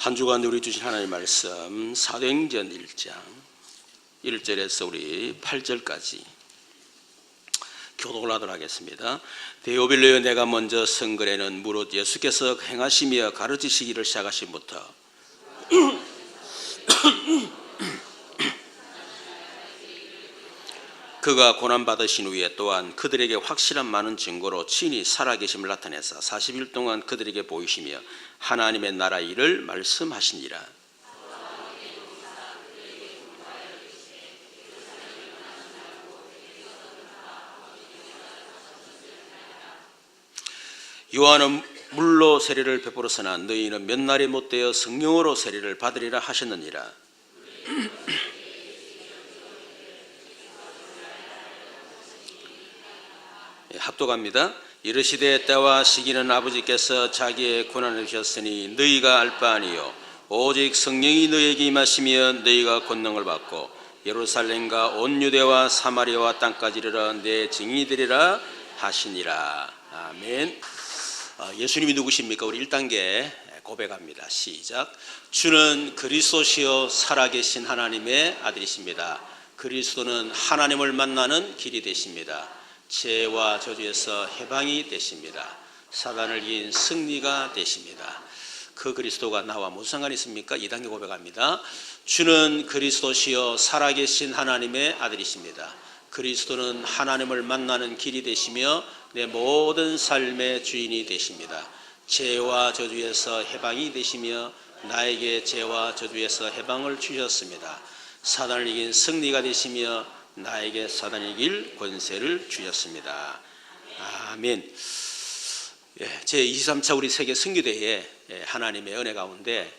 한 주간 우리 주신 하나님의 말씀 사도행전 1장 1절에서 우리 8절까지 교독을 하도록 하겠습니다. 데오빌로여, 내가 먼저 성글에는 무릇 예수께서 행하시며 가르치시기를 시작하심부터 그가 고난받으신 후에 또한 그들에게 확실한 많은 증거로 친히 살아계심을 나타내사 40일 동안 그들에게 보이시며 하나님의 나라 일을 말씀하시니라. 요한은 물로 세례를 베풀었으나 너희는 몇 날이 못되어 성령으로 세례를 받으리라 하셨느니라. 합독합니다. 이르시되 때와 시기는 아버지께서 자기의 권한을 주셨으니 너희가 알 바 아니요 오직 성령이 너희에게 임하시며 너희가 권능을 받고 예루살렘과 온 유대와 사마리아와 땅까지 이르러 내 증인이 되리라 하시니라. 아멘. 예수님이 누구십니까? 우리 1단계 고백합니다. 시작. 주는 그리스도시요 살아계신 하나님의 아들이십니다. 그리스도는 하나님을 만나는 길이 되십니다. 죄와 저주에서 해방이 되십니다. 사단을 이긴 승리가 되십니다. 그 그리스도가 나와 무슨 상관이 있습니까? 2단계 고백합니다. 주는 그리스도시요 살아계신 하나님의 아들이십니다. 그리스도는 하나님을 만나는 길이 되시며 내 모든 삶의 주인이 되십니다. 죄와 저주에서 해방이 되시며 나에게 죄와 저주에서 해방을 주셨습니다. 사단을 이긴 승리가 되시며 나에게 사단을 이길 권세를 주셨습니다. 아멘. 제23차 우리 세계 선교대회 하나님의 은혜 가운데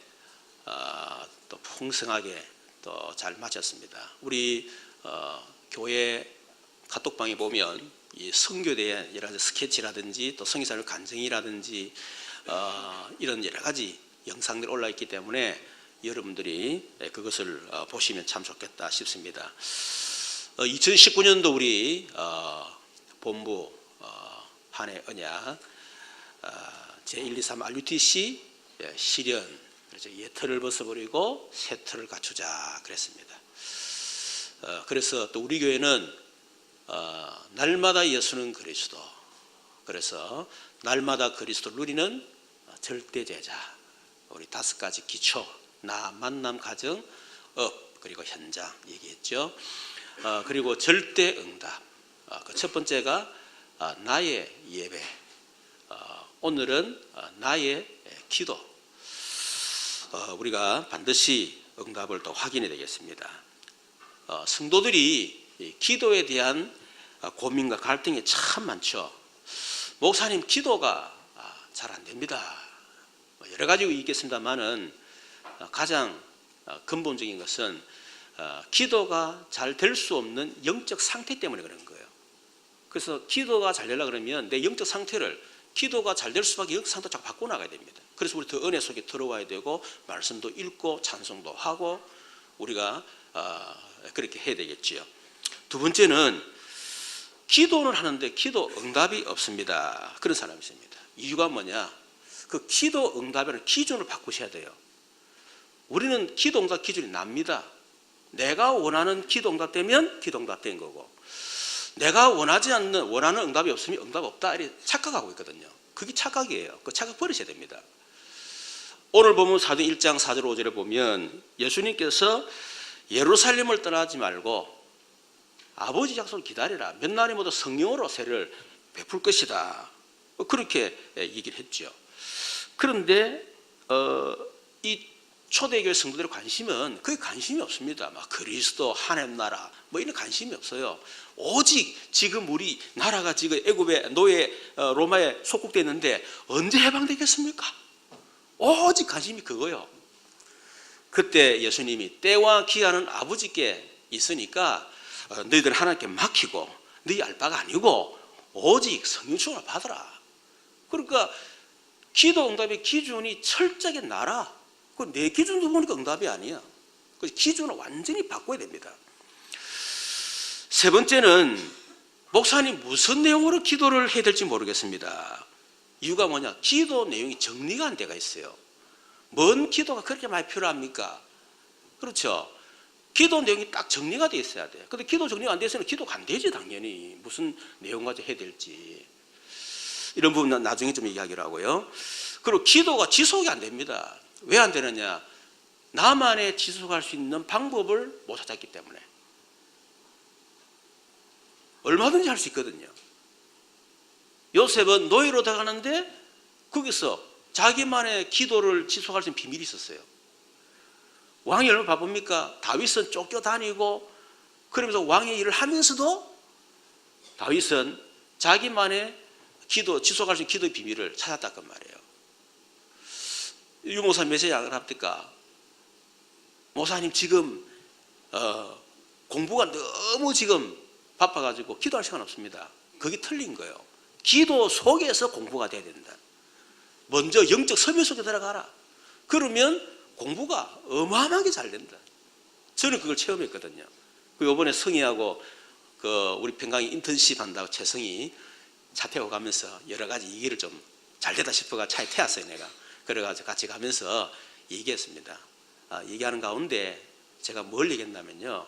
또 풍성하게 또 잘 마쳤습니다. 우리 교회 카톡방에 보면 이 선교대회 여러 가지 스케치라든지 또 성의사를 간증이라든지 이런 여러 가지 영상들이 올라 있기 때문에 여러분들이 그것을 보시면 참 좋겠다 싶습니다. 2019년도 우리 본부 한해 언약 제123 RUTC 실현, 옛틀을 벗어버리고 새 틀을 갖추자 그랬습니다. 그래서 또 우리 교회는 날마다 예수는 그리스도, 그래서 날마다 그리스도를 누리는 절대제자, 우리 5가지 기초, 나, 만남, 가정, 업, 그리고 현장 얘기했죠. 그리고 절대 응답, 그 첫 번째가 나의 예배, 오늘은 나의 기도. 우리가 반드시 응답을 또 확인해야 되겠습니다. 성도들이 기도에 대한 고민과 갈등이 참 많죠. 목사님, 기도가 잘 안 됩니다. 여러 가지 있겠습니다만은 가장 근본적인 것은 기도가 잘 될 수 없는 영적 상태 때문에 그런 거예요. 그래서 기도가 잘 되려고 그러면 내 영적 상태를, 기도가 잘 될 수밖에 영적 상태를 자꾸 바꿔나가야 됩니다. 그래서 우리 더 은혜 속에 들어와야 되고 말씀도 읽고 찬송도 하고 우리가 그렇게 해야 되겠지요. 두 번째는 기도는 하는데 기도 응답이 없습니다. 그런 사람이 있습니다. 이유가 뭐냐? 그 기도 응답에는 기준을 바꾸셔야 돼요. 우리는 기도 응답 기준이 납니다. 내가 원하는 기도 응답되면 기도 응답된 거고, 내가 원하지 않는, 원하는 응답이 없으면 응답 없다 이렇게 착각하고 있거든요. 그게 착각이에요. 그 착각 버리셔야 됩니다. 오늘 보면 사도행 1장 4절 5절에 보면 예수님께서 예루살렘을 떠나지 말고 아버지 약속을 기다리라. 몇 날이 모두 성령으로 세례를 베풀 것이다. 그렇게 얘기를 했죠. 그런데 이 초대교회 성도들의 관심은 그게 관심이 없습니다. 막 그리스도, 하나님 나라 뭐 이런 관심이 없어요. 오직 지금 우리 나라가 지금 애굽의 노예 로마에 속국되어 있는데 언제 해방되겠습니까? 오직 관심이 그거요. 그때 예수님이 때와 기한은 아버지께 있으니까 너희들 하나님께 맡기고 너희 알 바가 아니고 오직 성령 충만을 받아라. 그러니까 기도 응답의 기준이 철저하게 나라. 내 기준도 보니까 응답이 아니야. 그 기준을 완전히 바꿔야 됩니다. 세 번째는 목사님 무슨 내용으로 기도를 해야 될지 모르겠습니다. 이유가 뭐냐? 기도 내용이 정리가 안 돼가 있어요. 뭔 기도가 그렇게 많이 필요합니까? 그렇죠? 기도 내용이 딱 정리가 돼 있어야 돼. 근데 기도 정리가 안 돼서는 기도가 안 되지, 당연히. 무슨 내용 가지고 해야 될지. 이런 부분은 나중에 좀 이야기를 하고요. 그리고 기도가 지속이 안 됩니다. 왜 안 되느냐? 나만의 지속할 수 있는 방법을 못 찾았기 때문에. 얼마든지 할 수 있거든요. 요셉은 노예로 들어가는데 거기서 자기만의 기도를 지속할 수 있는 비밀이 있었어요. 왕이 얼마나 바쁩니까? 다윗은 쫓겨다니고 그러면서 왕의 일을 하면서도 다윗은 자기만의 기도, 지속할 수 있는 기도의 비밀을 찾았단 말이에요. 유목사 몇세 양을 합니까? 목사님 지금 공부가 너무 지금 바빠가지고 기도할 시간 없습니다. 그게 틀린 거예요. 기도 속에서 공부가 돼야 된다. 먼저 영적 섬유 속에 들어가라. 그러면 공부가 어마어마하게 잘 된다. 저는 그걸 체험했거든요. 이번에 성희하고 우리 평강이 인턴십 한다고 최성희 차 태워 가면서 여러 가지 얘기를 좀 잘 되다 싶어가 차에 태웠어요, 내가. 그래가지고 같이 가면서 얘기했습니다. 얘기하는 가운데 제가 뭘 얘기했냐면요.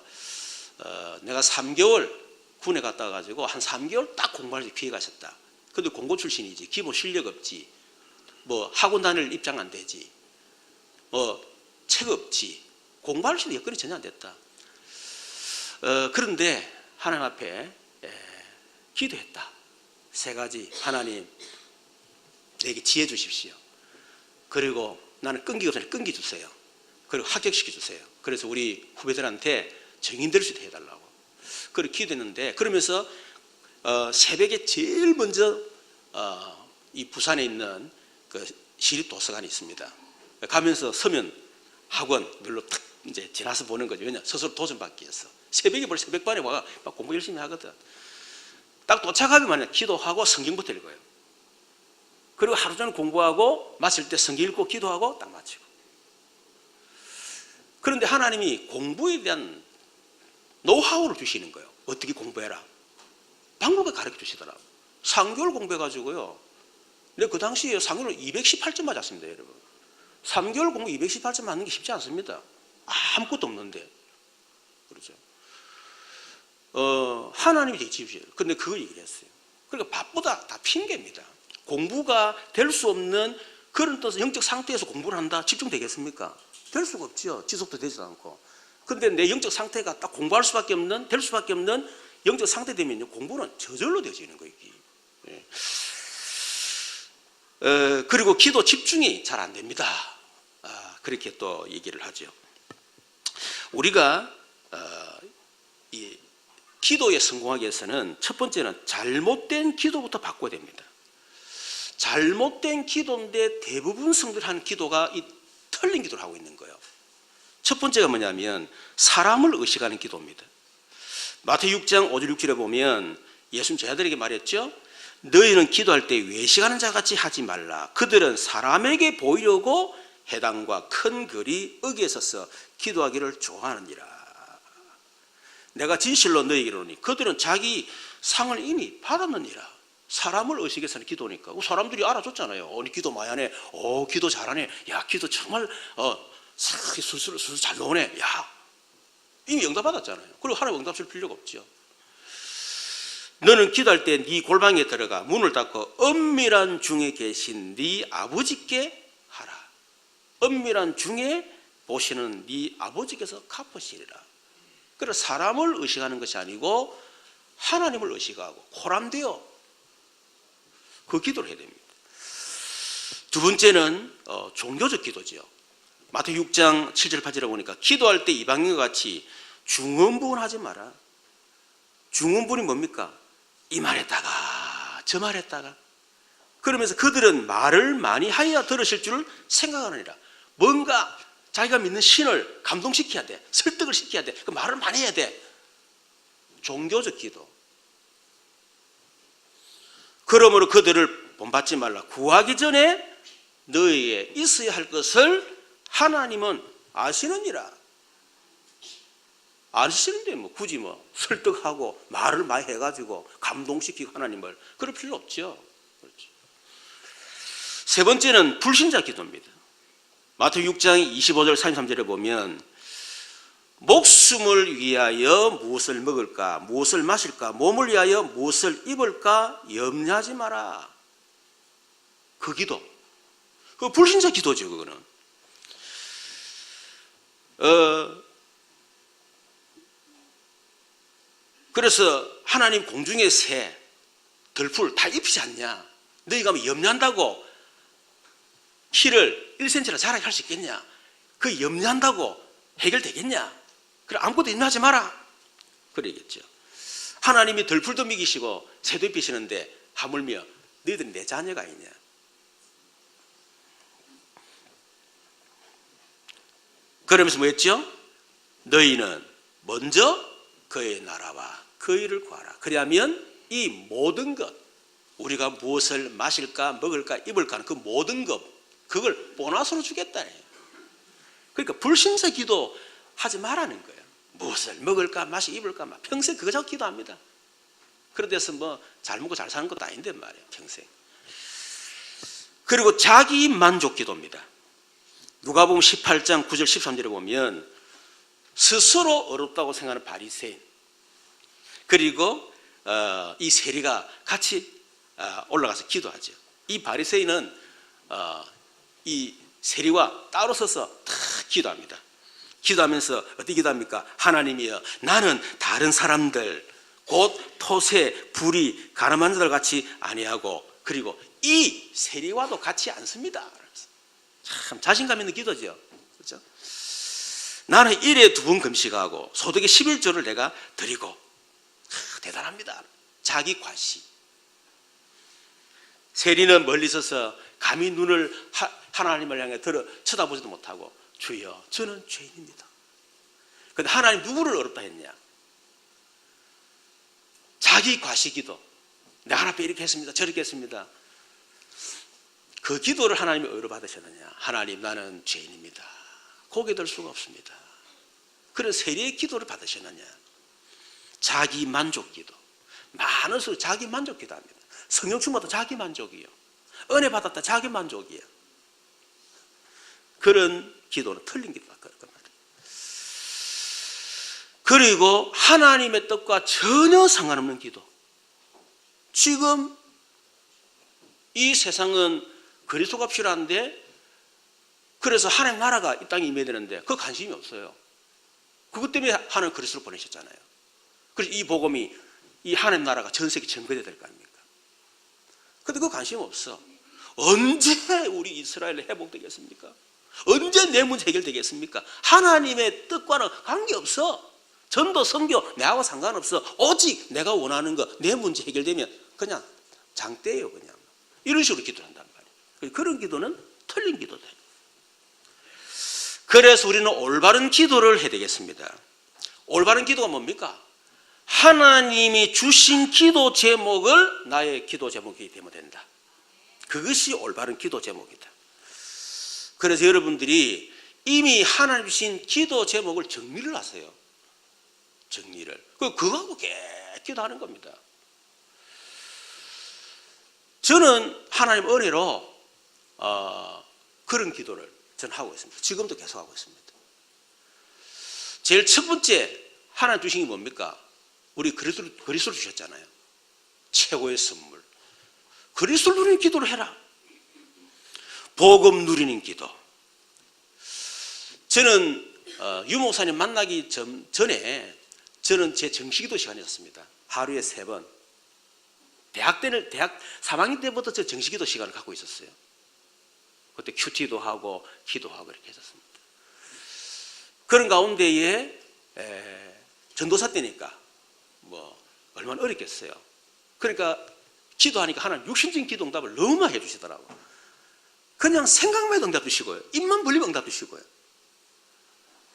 내가 3개월 군에 갔다 와가지고 한 3개월 딱 공부할 기회가 있었다. 근데 공고 출신이지. 기본 실력 없지. 뭐 학원 다닐 입장 안 되지. 책 없지. 공부할 수 있는 여건이 전혀 안 됐다. 그런데 하나님 앞에 기도했다. 3가지. 하나님 내게 지혜 주십시오. 그리고 나는 끈기가 없으니 끈기 주세요. 그리고 합격시켜 주세요. 그래서 우리 후배들한테 정인될 수 있게 해달라고. 그렇게 기도했는데 그러면서 새벽에 제일 먼저 이 부산에 있는 그 시립도서관이 있습니다. 가면서 서면 학원 눌러 탁 이제 지나서 보는 거죠. 왜냐 스스로 도전받기 위해서. 새벽에 벌써 새벽반에 와가 막 공부 열심히 하거든. 딱 도착하기만 기도하고 성경부터 읽어요. 그리고 하루 종일 공부하고 마칠 때 성경 읽고 기도하고 딱 마치고. 그런데 하나님이 공부에 대한 노하우를 주시는 거예요. 어떻게 공부해라. 방법을 가르쳐 주시더라고요. 3개월 공부해가지고요. 근데 그 당시에 3개월 218점 맞았습니다, 여러분. 3개월 공부 218점 맞는 게 쉽지 않습니다. 아무것도 없는데. 그렇죠. 하나님이 되게 지으셔요. 근데 그걸 얘기를 했어요. 그러니까 바쁘다. 다 핑계입니다. 공부가 될 수 없는 그런 뜻, 영적 상태에서 공부를 한다? 집중되겠습니까? 될 수가 없죠. 지속도 되지도 않고. 근데 내 영적 상태가 딱 공부할 수밖에 없는, 될 수밖에 없는 영적 상태 되면요, 공부는 저절로 되어지는 거예요. 예. 그리고 기도 집중이 잘 안 됩니다. 그렇게 또 얘기를 하죠. 우리가 이 기도에 성공하기 위해서는 첫 번째는 잘못된 기도부터 바꿔야 됩니다. 잘못된 기도인데 대부분 성도들이 하는 기도가 이 틀린 기도를 하고 있는 거예요. 첫 번째가 뭐냐면 사람을 의식하는 기도입니다. 마태복음 6장 5절 6절에 보면 예수님 제자들에게 말했죠. 너희는 기도할 때 외식하는 자같이 하지 말라. 그들은 사람에게 보이려고 해당과 큰 글이 어기에 서서 기도하기를 좋아하느니라. 내가 진실로 너희에게 이르노니 그들은 자기 상을 이미 받았느니라. 사람을 의식해서는 기도니까 사람들이 알아줬잖아요. 니 기도 많이 하네. 기도 잘하네. 야, 기도 정말 술술 잘 나오네. 야, 이미 응답 받았잖아요. 그리고 하나님 응답 줄 필요가 없죠. 너는 기도할 때 네 골방에 들어가 문을 닫고 은밀한 중에 계신 네 아버지께 하라. 은밀한 중에 보시는 네 아버지께서 갚으시리라. 그래서 사람을 의식하는 것이 아니고 하나님을 의식하고 코람되어 그 기도를 해야 됩니다. 두 번째는 종교적 기도죠. 마태복음 6장 7절 8절에 보니까 기도할 때 이방인과 같이 중언부언 하지 마라. 중언부언이 뭡니까? 이 말했다가 저 말했다가 그러면서 그들은 말을 많이 하여야 들으실 줄 생각하느니라. 뭔가 자기가 믿는 신을 감동시켜야 돼. 설득을 시켜야 돼. 그 말을 많이 해야 돼. 종교적 기도. 그러므로 그들을 본받지 말라. 구하기 전에 너희에게 있어야 할 것을 하나님은 아시느니라. 아시는데 굳이 설득하고 말을 많이 해가지고 감동시키고 하나님을 그럴 필요 없죠. 그렇죠. 세 번째는 불신자 기도입니다. 마태복음 6장 25절 33절에 보면 목숨을 위하여 무엇을 먹을까, 무엇을 마실까, 몸을 위하여 무엇을 입을까 염려하지 마라. 그 기도, 그 불신자 기도죠. 그거는 그래서 하나님 공중의 새, 들풀 다 입히지 않냐? 너희가 뭐 염려한다고 키를 1cm나 자라게 할 수 있겠냐? 그 염려한다고 해결되겠냐? 그래 아무것도 염려하지 마라. 그러겠죠. 하나님이 들풀도 먹이시고 새도 입히시는데 하물며 너희들은 내 자녀가 아니냐? 그러면서 뭐 했죠? 너희는 먼저 그의 나라와 그 일을 구하라. 그리하면 이 모든 것, 우리가 무엇을 마실까 먹을까 입을까 하는 그 모든 것, 그걸 보너스로 주겠다. 그러니까 불신자 기도 하지 말라는 거예요. 무엇을 먹을까 마시 입을까 막 평생 그거 자꾸 기도합니다. 그런데서 뭐 잘 먹고 잘 사는 것도 아닌데 말이에요. 평생. 그리고 자기 만족 기도입니다. 누가복음 18장 9절 13절에 보면 스스로 어렵다고 생각하는 바리새인, 그리고 이 세리가 같이 올라가서 기도하죠. 이 바리새인은 이 세리와 따로 서서 다 기도합니다. 기도하면서 어떻게 기도합니까? 하나님이여, 나는 다른 사람들 곧 토세, 불의, 가늠한 자들 같이 아니하고 그리고 이 세리와도 같이 않습니다. 참 자신감 있는 기도죠. 그렇죠? 나는 1에 2번 금식하고 소득의 11조를 내가 드리고 대단합니다. 자기 과시. 세리는 멀리 서서 감히 눈을 하나님을 향해 들어 쳐다보지도 못하고 주여 저는 죄인입니다. 그런데 하나님 누구를 어렵다 했냐? 자기 과시기도. 내가 하나님께 이렇게 했습니다. 저렇게 했습니다. 그 기도를 하나님이 어디로 받으셨느냐? 하나님 나는 죄인입니다. 고개 들 수가 없습니다. 그런 세리의 기도를 받으셨느냐? 자기 만족 기도. 많을수록 자기 만족 기도합니다. 성령 충만도 자기 만족이요. 은혜 받았다 자기 만족이요. 그런 기도는 틀린 기도다. 그리고 하나님의 뜻과 전혀 상관없는 기도. 지금 이 세상은 그리스도가 필요한데, 그래서 하나님 나라가 이 땅에 임해야 되는데 그 관심이 없어요. 그것 때문에 하나님 그리스도를 보내셨잖아요. 그래서 이 복음이, 이 하나님 나라가 전 세계 전거돼야 될 거 아닙니까? 근데 그 관심 없어. 언제 우리 이스라엘이 회복되겠습니까? 언제 내 문제 해결되겠습니까? 하나님의 뜻과는 관계없어. 전도, 선교 내하고 상관없어. 오직 내가 원하는 거, 내 문제 해결되면 그냥 장대예요. 그냥 이런 식으로 기도한단 말이에요. 그런 기도는 틀린 기도다. 그래서 우리는 올바른 기도를 해야 되겠습니다. 올바른 기도가 뭡니까? 하나님이 주신 기도 제목을 나의 기도 제목이 되면 된다. 그것이 올바른 기도 제목이다. 그래서 여러분들이 이미 하나님 주신 기도 제목을 정리를 하세요. 정리를. 그거하고 계속 기도하는 겁니다. 저는 하나님 은혜로 그런 기도를 저는 하고 있습니다. 지금도 계속 하고 있습니다. 제일 첫 번째 하나님 주신 게 뭡니까? 우리 그리스도를 주셨잖아요. 최고의 선물. 그리스도를 누리는 기도를 해라. 복음 누리는 기도. 저는 유목사님 만나기 전에 저는 제 정시기도 시간이 있었습니다. 하루에 3번. 대학 3학년 때부터 저 정시기도 시간을 갖고 있었어요. 그때 큐티도 하고 기도하고 이렇게 했었습니다. 그런 가운데에 전도사 때니까 뭐 얼마나 어렵겠어요. 그러니까 기도하니까 하나님 육신적인 기도 응답을 너무 많이 해주시더라고요. 그냥 생각만 해도 응답 주시고요. 입만 벌리면 응답 주시고요.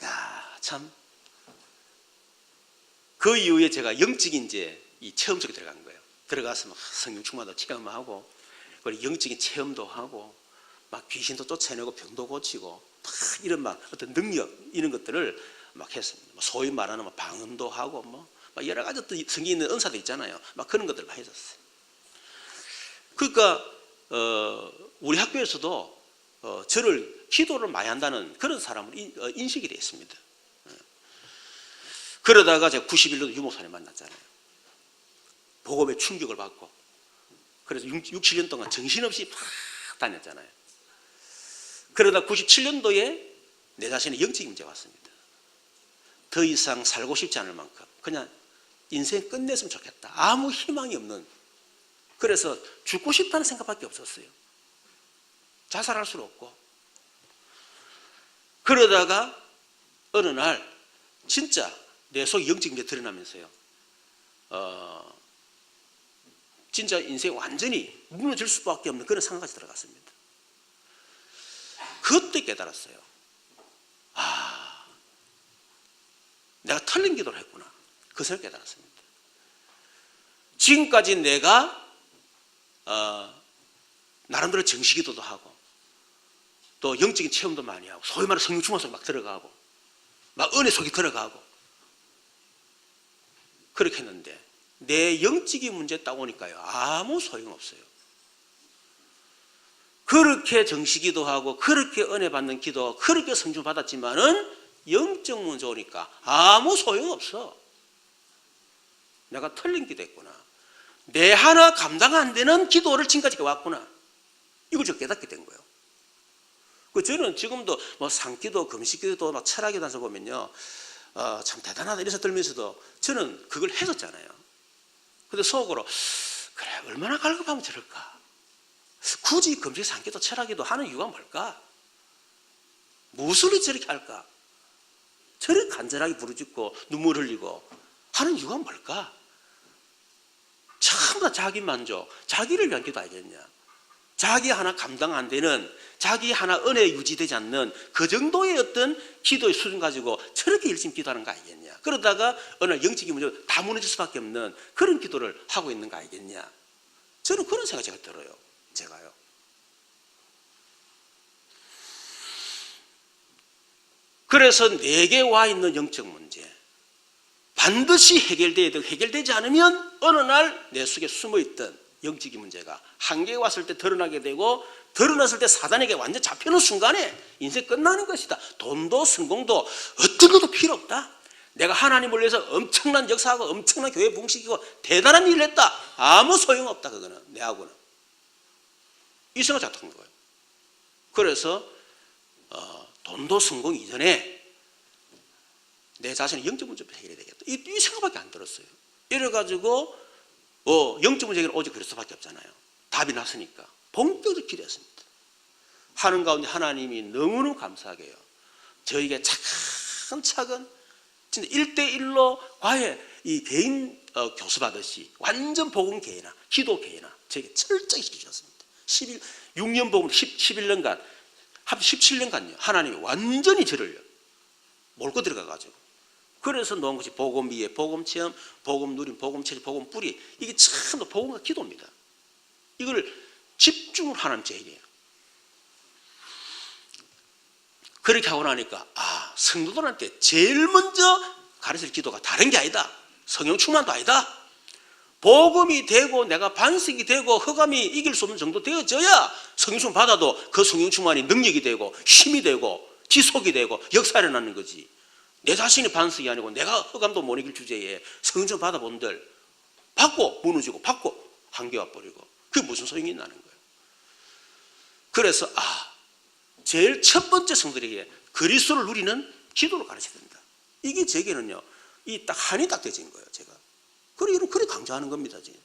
야, 참. 그 이후에 제가 영적인 이제 이 체험 속에 들어간 거예요. 들어가서 막 성령 충만도 체험하고, 그리고 영적인 체험도 하고, 막 귀신도 쫓아내고 병도 고치고, 막 이런 막 어떤 능력 이런 것들을 막 했습니다. 소위 말하는 방언도 하고, 뭐 여러 가지 어떤 성경에 있는 은사도 있잖아요. 막 그런 것들을 많이 했었어요. 그러니까 우리 학교에서도 저를 기도를 많이 한다는 그런 사람으로 인식이 되어 있습니다. 그러다가 제가 91년도 유목사님 만났잖아요. 복음에 충격을 받고 그래서 6, 7년 동안 정신없이 막 다녔잖아요. 그러다 97년도에 내 자신의 영적인 문제가 왔습니다. 더 이상 살고 싶지 않을 만큼 그냥 인생 끝냈으면 좋겠다. 아무 희망이 없는, 그래서 죽고 싶다는 생각밖에 없었어요. 자살할 수는 없고. 그러다가 어느 날 진짜 내 속에 영적인 게 드러나면서요, 진짜 인생 완전히 무너질 수밖에 없는 그런 상황까지 들어갔습니다. 그때 깨달았어요. 아, 내가 틀린 기도를 했구나. 그것을 깨달았습니다. 지금까지 내가 나름대로 정식기도도 하고 또 영적인 체험도 많이 하고 소위 말해 성령 충만 속에 막 들어가고 막 은혜 속에 들어가고 그렇게 했는데 내 영적인 문제 딱 오니까요, 아무 소용없어요. 그렇게 정식기도 하고 그렇게 은혜 받는 기도, 그렇게 성령 받았지만은 영적 문제 오니까 아무 소용없어. 내가 틀린 기도했구나. 내 하나 감당 안 되는 기도를 지금까지 왔구나. 이걸 저 깨닫게 된 거예요. 저는 지금도 뭐 상기도, 금식기도, 막 철학기도 하면서 보면요, 참 대단하다 이래서 들면서도 저는 그걸 했었잖아요. 근데 속으로 그래, 얼마나 갈급하면 저럴까? 굳이 금식, 상기도, 철학기도 하는 이유가 뭘까? 무엇을 저렇게 할까? 저렇게 간절하게 부르짖고 눈물 흘리고 하는 이유가 뭘까? 전부 다 자기 만족, 자기를 위한 기도 아니겠냐? 자기 하나 감당 안 되는, 자기 하나 은혜 유지되지 않는 그 정도의 어떤 기도의 수준 가지고 저렇게 열심히 기도하는 거 아니겠냐? 그러다가 어느 날 영적인 문제로 다 무너질 수밖에 없는 그런 기도를 하고 있는 거 아니겠냐? 저는 그런 생각이 제가 들어요. 제가요. 그래서 내게 와 있는 영적 문제 반드시 해결돼야 되고, 해결되지 않으면 어느 날 내 속에 숨어있던 영적인 문제가 한계에 왔을 때 드러나게 되고, 드러났을 때 사단에게 완전 잡히는 순간에 인생 끝나는 것이다. 돈도 성공도 어떤 것도 필요 없다. 내가 하나님을 위해서 엄청난 역사하고 엄청난 교회 부흥시키고 대단한 일을 했다. 아무 소용없다. 그거는 내하고는. 이 생각 잡힌 거예요. 그래서 돈도 성공 이전에 내 자신의 영적 문제부터 해결해야 되겠다. 이 생각밖에 안 들었어요. 이래가지고 영적 문제는 오직 그리스도밖에 없잖아요. 답이 났으니까 본격적으로 기도했습니다. 하는 가운데 하나님이 너무너무 감사하게요, 저에게 차근차근 진짜 1대1로 과외 이 개인 교수 받듯이 완전 복음 개인화, 기도 개인화 저에게 철저히 시켜주셨습니다. 6년 복음 11년간, 17년간요 하나님이 완전히 저를요 몰고 들어가가지고, 그래서 놓은 것이 복음 위에 복음 체험, 복음 누림, 복음 체질, 복음 뿌리. 이게 참 복음과 기도입니다. 이걸 집중을 하는 제일이에요. 그렇게 하고 나니까 성도들한테 제일 먼저 가르칠 기도가 다른 게 아니다. 성령 충만도 아니다. 복음이 되고 내가 반석이 되고 흑암이 이길 수 없는 정도 되어져야 성령 충만 받아도 그 성령 충만이 능력이 되고 힘이 되고 지속이 되고 역사를 낳는 거지. 내 자신이 반석이 아니고 내가 흑암도 못 이길 주제에 성령 충만 받아본들 받고 무너지고 받고 한계 와버리고 그게 무슨 소용이 있나는 거예요. 그래서 제일 첫 번째 성도들에게 그리스도를 누리는 기도를 가르쳐야 된다. 이게 제게는요, 이 딱 한이 딱 되진 거예요, 제가. 그래 강조하는 겁니다, 지금.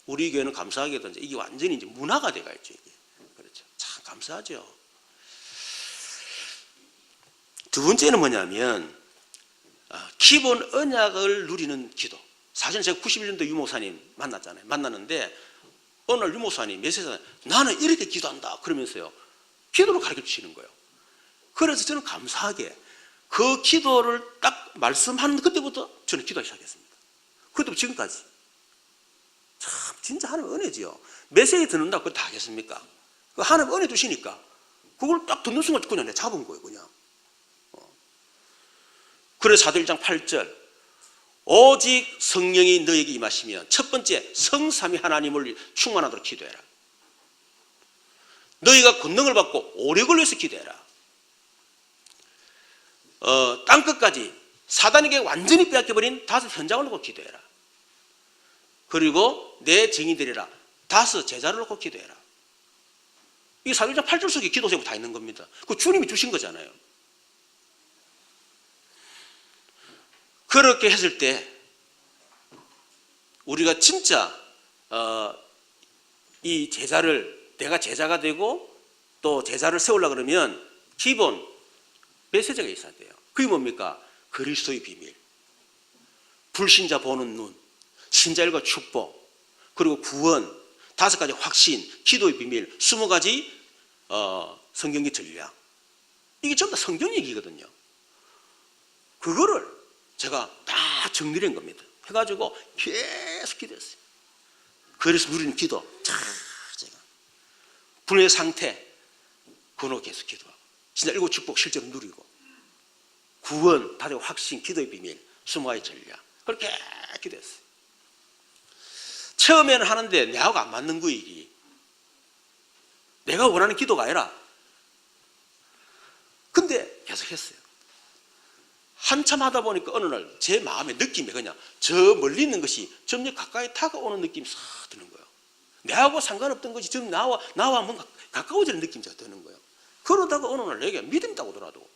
우리 교회는 감사하게도 이게 완전히 이제 문화가 돼가 있죠, 이게. 그렇죠. 참 감사하죠. 두 번째는 뭐냐면, 기본 언약을 누리는 기도. 사실 제가 91년도 유목사님 만났잖아요. 만났는데, 어느 날 유목사님 메시지에 나는 이렇게 기도한다. 그러면서요, 기도를 가르쳐 주시는 거예요. 그래서 저는 감사하게 그 기도를 딱 말씀하는 그때부터 저는 기도하기 시작했습니다. 그때부터 지금까지. 참 진짜 하나님 은혜지요. 메시지 듣는다고 그걸 다 하겠습니까? 하나님 은혜 주시니까 그걸 딱 듣는 순간 그냥 내가 잡은 거예요, 그냥. 그래서 사도행전 1장 8절 오직 성령이 너에게 임하시면 첫 번째 성삼위 하나님을 충만하도록 기도해라. 너희가 권능을 받고 오래 걸려서 기도해라. 땅끝까지 사단에게 완전히 빼앗겨버린 5 현장을 놓고 기도해라. 그리고 내 증인들이라 5 제자를 놓고 기도해라. 이게 사도행전 8절 속에 기도 제목 다 있는 겁니다. 그 주님이 주신 거잖아요. 그렇게 했을 때 우리가 진짜 이 제자를, 내가 제자가 되고 또 제자를 세우려고 그러면 기본 메시지가 있어야 돼요. 그게 뭡니까? 그리스도의 비밀, 불신자 보는 눈, 신자일과 축복, 그리고 구원, 5가지 확신, 기도의 비밀, 20가지 성경의 전략. 이게 전부 다 성경 얘기거든요. 그거를 제가 다 정리를 한 겁니다. 해가지고 계속 기도했어요. 그래서 누리는 기도, 제가 분의 상태, 그거 계속 기도하고, 진짜 7 축복 실제로 누리고, 구원, 다들 확신, 기도의 비밀, 20가지 전략, 그렇게 기도했어요. 처음에는 하는데 내하고 안 맞는 거예요. 이게 내가 원하는 기도가 아니라. 근데 계속 했어요. 한참 하다 보니까 어느 날 제 마음의 느낌이 그냥 저 멀리 있는 것이 점점 가까이 다가오는 느낌이 싹 드는 거예요. 내하고 상관없던 것이 좀 나와 뭔가 가까워지는 느낌이 드는 거예요. 그러다가 어느 날 내게 믿음이 딱 오더라도.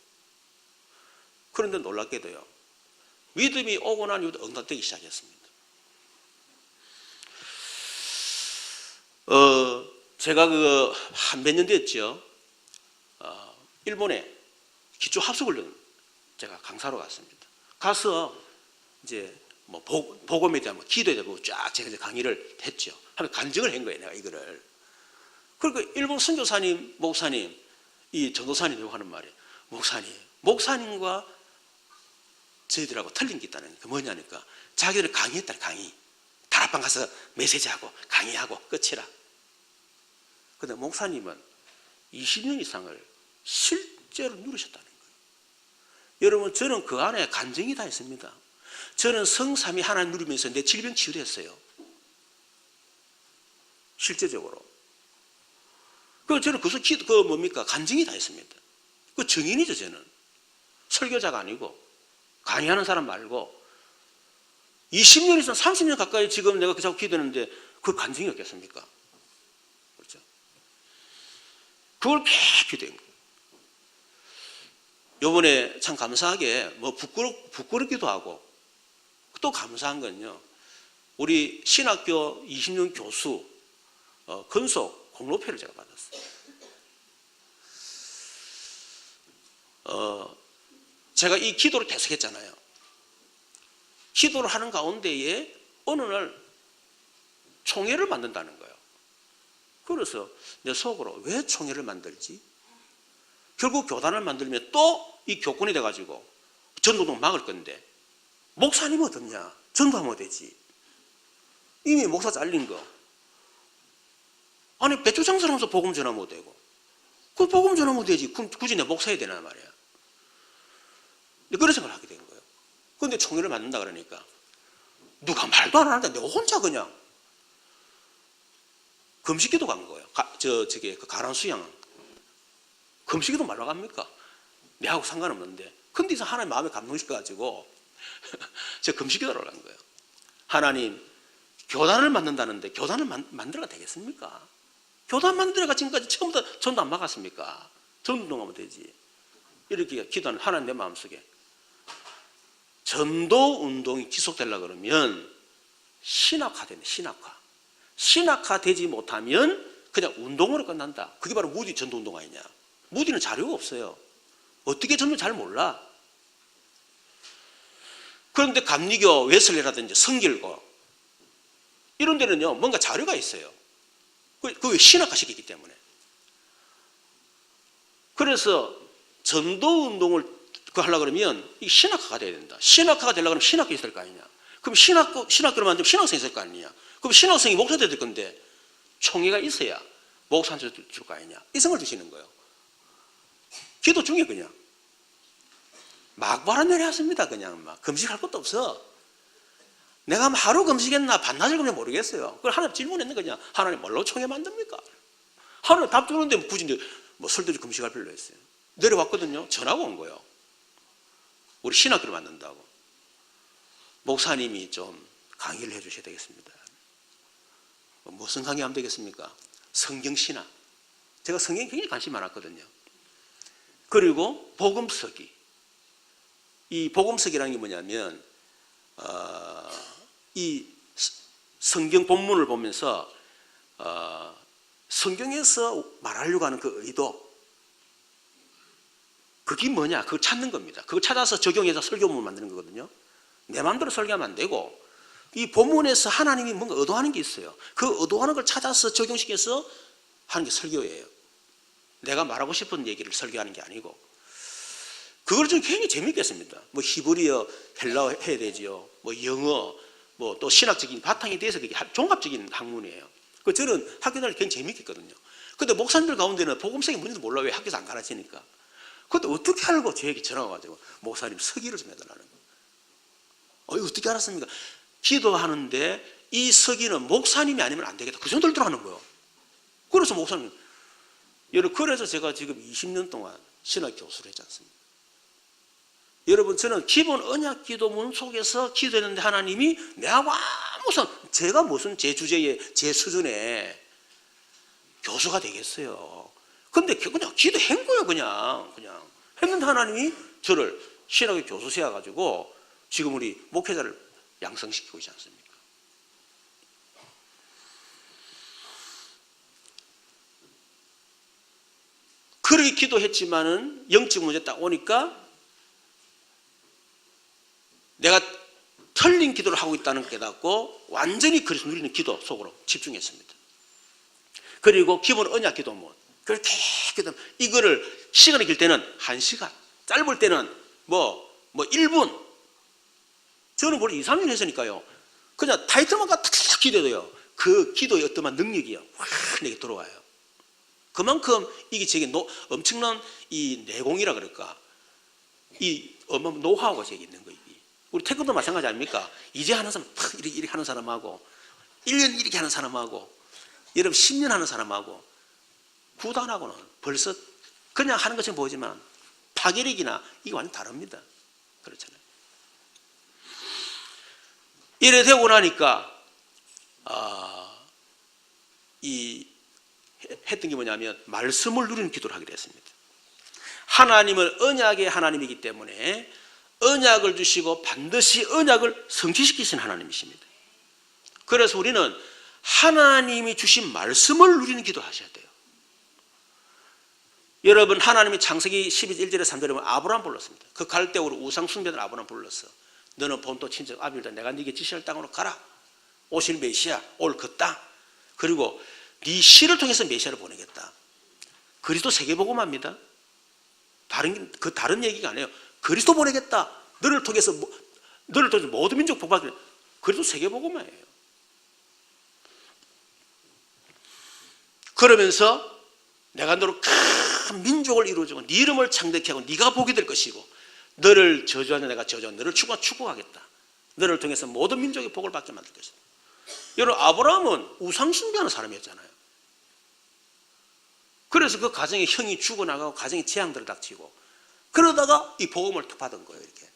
그런데 놀랍게도요, 믿음이 오고 난 이후부터 응답되기 시작했습니다. 제가 한 몇 년 됐죠. 일본에 기초 합숙을 제가 강사로 갔습니다. 가서 이제 뭐 복음에 대한 기도에 대한 쫙 제가 이제 강의를 했죠. 하면 간증을 한 거예요, 내가 이거를. 그러니까 일본 선교사님, 목사님, 이 전도사님이 하는 말이에요. 목사님과 저희들하고 틀린 게 있다는 게 뭐냐니까, 자기들은 강의했다, 강의. 다락방 가서 메시지하고 강의하고 끝이라. 근데 목사님은 20년 이상을 실제로 누리셨다는 거예요. 여러분, 저는 그 안에 간증이 다 있습니다. 저는 성삼위 하나님 누리면서 내 질병 치유를 했어요. 실제적으로. 저는 뭡니까? 간증이 다 있습니다. 그 증인이죠, 저는. 설교자가 아니고, 강의하는 사람 말고, 20년 이상 30년 가까이 지금 내가 자꾸 기도했는데, 그 간증이 없겠습니까? 그렇죠? 그걸 계속 기도한 거예요. 요번에 참 감사하게, 부끄럽기도 하고, 또 감사한 건요, 우리 신학교 20년 교수, 근속 공로패를 제가 받았어요. 제가 이 기도를 계속 했잖아요. 기도를 하는 가운데에 어느 날 총회를 만든다는 거예요. 그래서 내 속으로 왜 총회를 만들지? 결국 교단을 만들면 또 이 교권이 돼가지고 전도동 막을 건데, 목사님은 어떻냐? 전도하면 되지. 이미 목사 잘린 거. 아니, 배추 장사를 하면서 복음 전하면 되고, 그 복음 전하면 되지. 그럼 굳이 내 목사 해야 되나 말이야. 그런 생각을 하게 된 거예요. 그런데 총회를 만든다 그러니까 누가 말도 안 하는데 내가 혼자 그냥 금식기도 간 거예요. 저게 가난 수양 금식기도 말로 갑니까? 내하고 상관없는데. 근데 이제 하나님 마음에 감동시켜가지고 제가 금식기도를 간 거예요. 하나님, 교단을 만든다는데 교단을 만들어가 되겠습니까? 교단 만들어가 지금까지 처음부터 전도 안 막았습니까? 전도하면 되지. 이렇게 기도하는 하나님 내 마음속에. 전도 운동이 지속되려고 그러면 신학화되네, 신학화. 신학화되지 못하면 그냥 운동으로 끝난다. 그게 바로 무디 전도 운동 아니냐. 무디는 자료가 없어요. 어떻게 전도 잘 몰라. 그런데 감리교, 웨슬레라든지 성길고 이런 데는요, 뭔가 자료가 있어요. 그게 신학화시키기 때문에. 그래서 전도 운동을 하려고 그러면 이 신학화가 돼야 된다. 신학화가 되려고 하면 신학교 있을 거 아니냐. 그럼 신학교를 만들면 신학생이 있을 거 아니냐. 그럼 신학생이 목사 될 건데 총회가 있어야 목사한테 줄 거 아니냐. 이 생각을 주시는 거예요. 기도 중에 그냥 막 바람내리 하십니다. 그냥 막 금식할 것도 없어. 내가 하루 금식했나 반나절 금식 모르겠어요. 그걸 하나님 질문했는 거냐. 하나님 뭘로 총회 만듭니까? 하루에 답 주는데 굳이 이제 뭐 설교지 금식할 필요 있어요. 내려왔거든요. 전화가 온 거예요. 우리 신학교를 만든다고. 목사님이 좀 강의를 해 주셔야 되겠습니다. 무슨 강의하면 되겠습니까? 성경신학. 제가 성경에 굉장히 관심이 많았거든요. 그리고 복음서기. 이 복음서기라는 게 뭐냐면 이 성경 본문을 보면서 성경에서 말하려고 하는 그 의도, 그게 뭐냐, 그걸 찾는 겁니다. 그걸 찾아서 적용해서 설교문을 만드는 거거든요. 내 마음대로 설교하면 안 되고 이 본문에서 하나님이 뭔가 의도하는 게 있어요. 그 의도하는 걸 찾아서 적용시켜서 하는 게 설교예요. 내가 말하고 싶은 얘기를 설교하는 게 아니고. 그걸 좀 굉장히 재미있게 했습니다. 뭐 히브리어, 헬라어 해야 되지요. 뭐 영어, 뭐 또 신학적인 바탕에 대해서 그게 종합적인 학문이에요. 그 저는 학교 다닐 때 굉장히 재미있게 했거든요. 근데 목사님들 가운데는 복음성이 뭔지도 몰라. 왜 학교에서 안 가르치니까. 근데 어떻게 알고 저에게 전화가 와가지고 목사님 서기를 좀 해달라는 거예요. 어떻게 알았습니까? 기도하는데 이 서기는 목사님이 아니면 안 되겠다. 그 정도로 하는 거예요. 그래서 목사님, 그래서 제가 지금 20년 동안 신학 교수를 했지 않습니까? 여러분, 저는 기본 언약 기도문 속에서 기도했는데 하나님이 내하고 제가 무슨 제 주제에 제 수준의 교수가 되겠어요. 근데 그냥 기도한 거예요. 그냥 했는데 하나님이 저를 신학의 교수 세워가지고 지금 우리 목회자를 양성시키고 있지 않습니까? 그렇게 기도했지만은 영적 문제 딱 오니까 내가 틀린 기도를 하고 있다는 걸 깨닫고 완전히 그리스도 누리는 기도 속으로 집중했습니다. 그리고 기본 언약 기도문, 그걸 계속 이거를 시간이 길 때는 1시간, 짧을 때는 뭐 1분. 저는 원래 2, 3년 했으니까요. 그냥 타이틀만 갖다 탁 기도해도요. 그 기도의 어떠한 능력이요. 확 내게 들어와요. 그만큼 이게 제게 엄청난 이 내공이라 그럴까. 이 노하우가 제게 있는 거예요. 우리 태권도 마찬가지 아닙니까? 이제 하는 사람, 이렇게 하는 사람하고, 1년 이렇게 하는 사람하고, 여러분 10년 하는 사람하고, 구단하고는 벌써 그냥 하는 것처럼 보이지만 파괴력이나 이게 완전 다릅니다. 그렇잖아요. 이래 되고 나니까, 했던 게 뭐냐면, 말씀을 누리는 기도를 하게 됐습니다. 하나님은 언약의 하나님이기 때문에, 언약을 주시고 반드시 언약을 성취시키신 하나님이십니다. 그래서 우리는 하나님이 주신 말씀을 누리는 기도하셔야 돼요. 여러분, 하나님이 창세기 12장 1절에 3절에 보면 아브라함 불렀습니다. 그 갈대우로 우상 숭배하는 아브라함 불렀어. 너는 본토 친척 아비일다. 내가 네게 지시할 땅으로 가라. 오실 메시아, 올 그 땅. 그리고 네 씨를 통해서 메시아를 보내겠다. 그리스도 세계복음화입니다. 다른 얘기가 아니에요. 그리스도 보내겠다. 너를 통해서 모든 민족 복받게. 그리스도 세계복음화예요. 그러면서 내가 너로 큰 민족을 이루어주고 네 이름을 창대케 하고 네가 복이 될 것이고 너를 저주하는 내가 저주하고 너를 축복하겠다. 너를 통해서 모든 민족의 복을 받게 만들 것이다. 여러분, 아브라함은 우상 숭배하는 사람이었잖아요. 그래서 그 가정에 형이 죽어나가고 가정에 재앙들을 닥치고 그러다가 이 복음을 받은 거예요, 이렇게.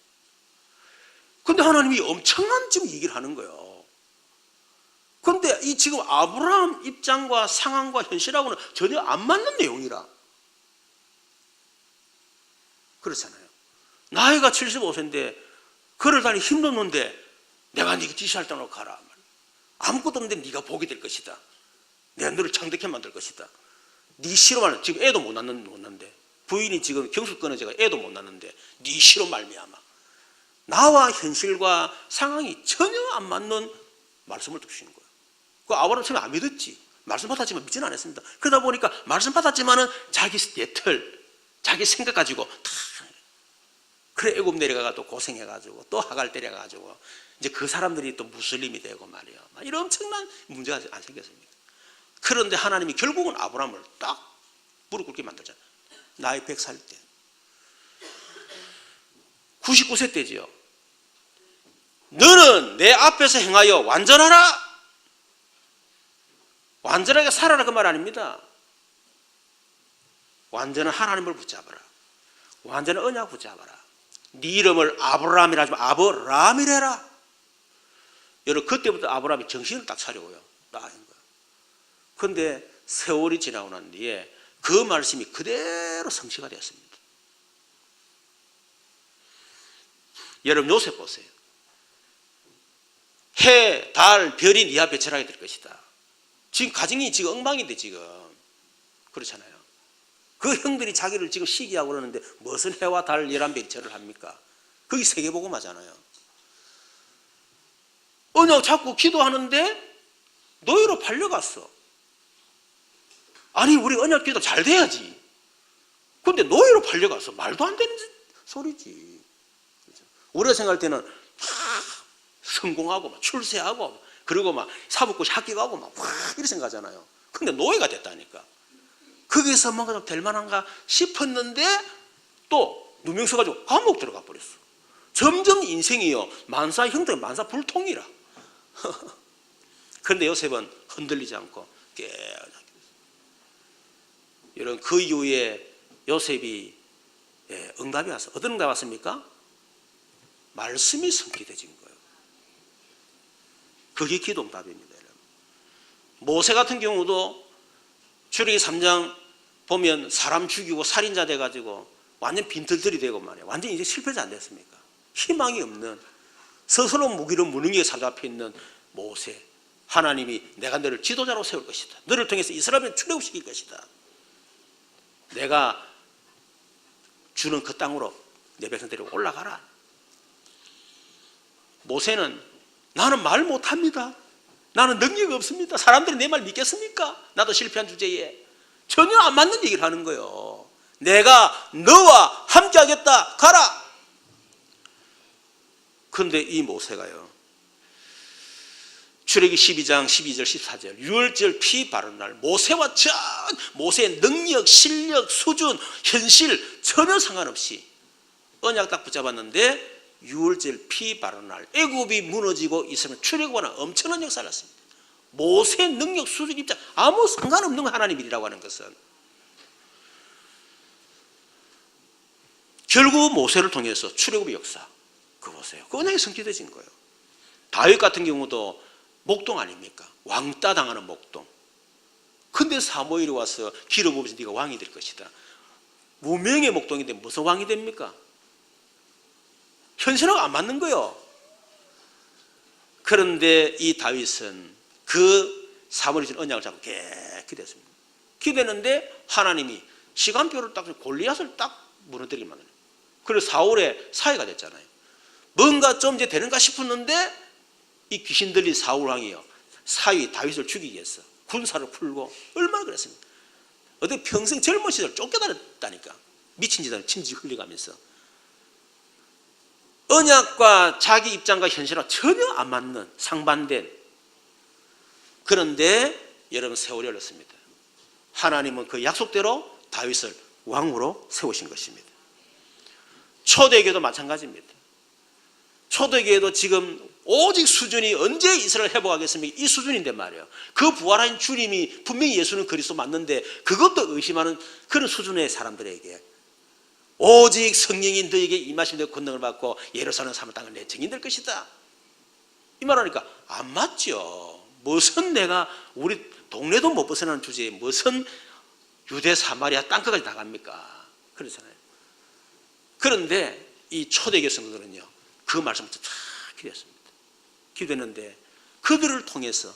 근데 하나님이 엄청난 지금 얘기를 하는 거예요. 그런데 이 지금 아브라함 입장과 상황과 현실하고는 전혀 안 맞는 내용이라. 그렇잖아요. 나이가 75세인데 걸을 다니 힘도 없는데 내가 네가 지시할 땅으로 가라. 아무것도 없는데 네가 복이 될 것이다. 내가 너를 창대케 만들 것이다. 네 씨로 말하면 지금 애도 못 낳는데 부인이 지금 경술 끊어져가 애도 못 낳는데 네 씨로 말미암아 나와 현실과 상황이 전혀 안 맞는 말씀을 주시는 거예요. 그 아브라함은 처음에 안 믿었지. 말씀 받았지만 믿지는 않았습니다. 그러다 보니까 말씀 받았지만은 자기 예틀, 자기 생각 가지고 다 그래 애굽 내려가가 또 고생해가지고 또 하갈 때려가지고 이제 그 사람들이 또 무슬림이 되고 말이야. 이런 엄청난 문제가 안 생겼습니다. 그런데 하나님이 결국은 아브라함을 딱 무릎 꿇게 만들잖아요. 나이 100살 때. 99세 때지요. 너는 내 앞에서 행하여 완전하라. 완전하게 살아라 그 말 아닙니다. 완전한 하나님을 붙잡아라. 완전한 언약 붙잡아라. 네 이름을 아브라함이라 하지 마. 아브라함이래라. 여러분 그때부터 아브라함이 정신을 딱 차리고요. 딱 하는 거예요. 그런데 세월이 지나고 난 뒤에 그 말씀이 그대로 성취가 되었습니다. 여러분 요셉 보세요. 해, 달, 별이 네 앞에 절하게 될 것이다. 지금 가정이 지금 엉망인데 지금 그렇잖아요. 그 형들이 자기를 지금 시기하고 그러는데 무슨 해와 달, 11별이 절을 합니까? 거기 세계복음하잖아요. 언약 잡고 기도하는데 노예로 팔려갔어. 아니 우리 언약 기도 잘 돼야지. 근데 노예로 팔려갔어. 말도 안 되는 소리지. 우리가 생각할 때는 막 성공하고 막 출세하고 그리고 막 사법고시 합격하고 막 이렇게 생각하잖아요. 근데 노예가 됐다니까. 거기서 뭔가 좀 될 만한가 싶었는데 또 누명 써가지고 감옥 들어가 버렸어. 점점 인생이요 만사 형태 만사 불통이라. 그런데 요셉은 흔들리지 않고 깨어나게 됐어요. 여러분 그 이후에 요셉이 응답이 왔어. 어떤 응답이 왔습니까? 말씀이 성취되진 거예요. 그게 기도 응답입니다. 모세 같은 경우도 출애기 3장 보면 사람 죽이고 살인자 돼가지고 완전 빈털들이 되고 말이야. 완전 이제 실패자 안 됐습니까? 희망이 없는 스스로 무기로 무능하게 사로잡혀 있는 모세. 하나님이 내가 너를 지도자로 세울 것이다. 너를 통해서 이스라엘을 출애굽시킬 것이다. 내가 주는 그 땅으로 내 백성 데리고 올라가라. 모세는 나는 말 못합니다. 나는 능력이 없습니다. 사람들이 내 말 믿겠습니까? 나도 실패한 주제에 전혀 안 맞는 얘기를 하는 거예요. 내가 너와 함께 하겠다. 가라. 그런데 이 모세가요. 출애기 12장 12절 14절 유월절 피 바른 날 모세와 모세의 능력, 실력, 수준, 현실 전혀 상관없이 언약 딱 붙잡았는데 유월절 피 바른 날 애굽이 무너지고 이스라엘 출애굽하는 엄청난 역사를 했습니다. 모세의 능력, 수준, 입장 아무 상관없는 하나님 일이라고 하는 것은 결국 모세를 통해서 출애굽의 역사 그거 보세요. 그 언약이 성취되진 거예요. 다윗 같은 경우도 목동 아닙니까? 왕따 당하는 목동. 근데 사무엘이 와서 기름 부으면서 네가 왕이 될 것이다. 무명의 목동인데 무슨 왕이 됩니까? 현실하고 안 맞는 거예요. 그런데 이 다윗은 그 사무엘이 준 언약을 잡고 계속 기도했습니다. 기도했는데 하나님이 시간표를 딱 골리앗을 딱 무너뜨리게 만드는. 그래서 사울의 사위가 됐잖아요. 뭔가 좀 이제 되는가 싶었는데 이 귀신 들린 사울 왕이요 사위 다윗을 죽이기 위해서 군사를 풀고 얼마나 그랬습니까? 어떻게 평생 젊은 시절 쫓겨다녔다니까. 미친 짓을 침지 흘려가면서 언약과 자기 입장과 현실과 전혀 안 맞는 상반된. 그런데 여러분 세월이 흘렀습니다. 하나님은 그 약속대로 다윗을 왕으로 세우신 것입니다. 초대교회도 마찬가지입니다. 초대교회도 지금 오직 수준이 언제 이스라엘 회복하겠습니까? 이 수준인데 말이에요. 그 부활한 주님이 분명히 예수는 그리스도 맞는데 그것도 의심하는 그런 수준의 사람들에게 오직 성령이 너에게 임하시면 권능을 받고 예루살렘 사람 땅을 내 증인될 것이다. 이 말하니까 안 맞죠. 무슨 내가 우리 동네도 못 벗어나는 주제에 무슨 유대 사마리아 땅끝까지 나갑니까? 그렇잖아요. 그런데 이 초대교회 성도들은요 그 말씀부터 다 기도했습니다. 기도했는데 그들을 통해서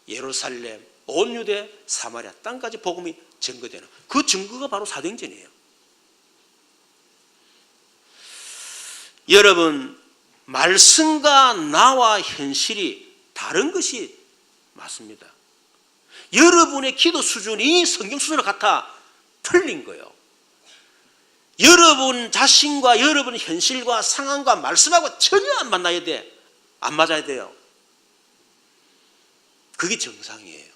예루살렘, 온 유대, 사마리아 땅까지 복음이 증거되는 그 증거가 바로 사도행전이에요. 여러분 말씀과 나와 현실이 다른 것이 맞습니다. 여러분의 기도 수준이 성경 수준과 같아 틀린 거예요. 여러분 자신과 여러분 현실과 상황과 말씀하고 전혀 안 만나야 돼. 안 맞아야 돼요. 그게 정상이에요.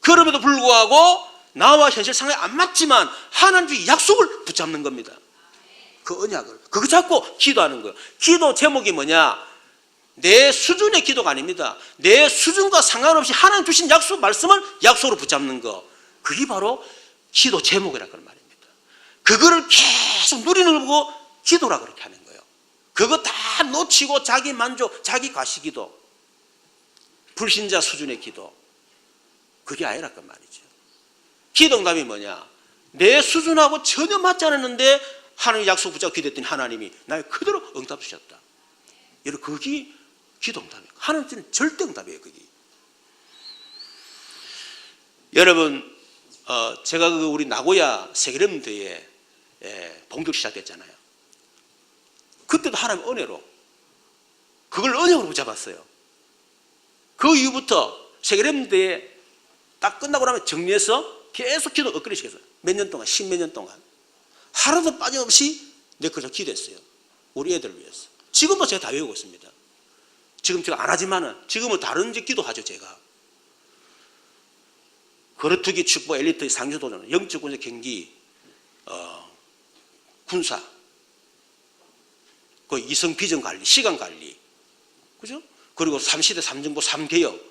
그럼에도 불구하고 나와 현실 상황이 안 맞지만 하나님의 약속을 붙잡는 겁니다. 그 언약을. 그거 잡고 기도하는 거예요. 기도 제목이 뭐냐? 내 수준의 기도가 아닙니다. 내 수준과 상관없이 하나님 주신 약속 말씀을 약속으로 붙잡는 거. 그게 바로 기도 제목이라고 하는 말입니다. 그거를 계속 누리는 걸 보고 기도라 그렇게 하는 거예요. 그거 다 놓치고 자기 만족, 자기 과시기도, 불신자 수준의 기도, 그게 아니라 그 말이죠. 기도응답이 뭐냐? 내 수준하고 전혀 맞지 않았는데 하나님 약속 붙잡고 기도했더니 하나님이 나를 그대로 응답 주셨다. 여러분, 그게 기도응답이에요. 하나님은 절대 응답이에요. 그게. 여러분, 제가 우리 나고야 세계령 대회 본격 시작됐잖아요. 그때도 하나님 은혜로 그걸 언약으로 붙잡았어요. 그 이후부터 세계령 대회 딱 끝나고 나면 정리해서 계속 기도 엇그리시겠어요. 몇 년 동안, 십몇 년 동안 하루도 빠짐없이 내꺼저 기도했어요. 우리 애들을 위해서. 지금도 제가 다 외우고 있습니다. 지금 제가 안 하지만은 지금은 다른 기도하죠. 제가 거르투기 축복 엘리트 상주도전, 영적 군사 경기, 군사, 그 이성 비전 관리, 시간 관리, 그죠? 그리고 3시대 3정보 3개혁,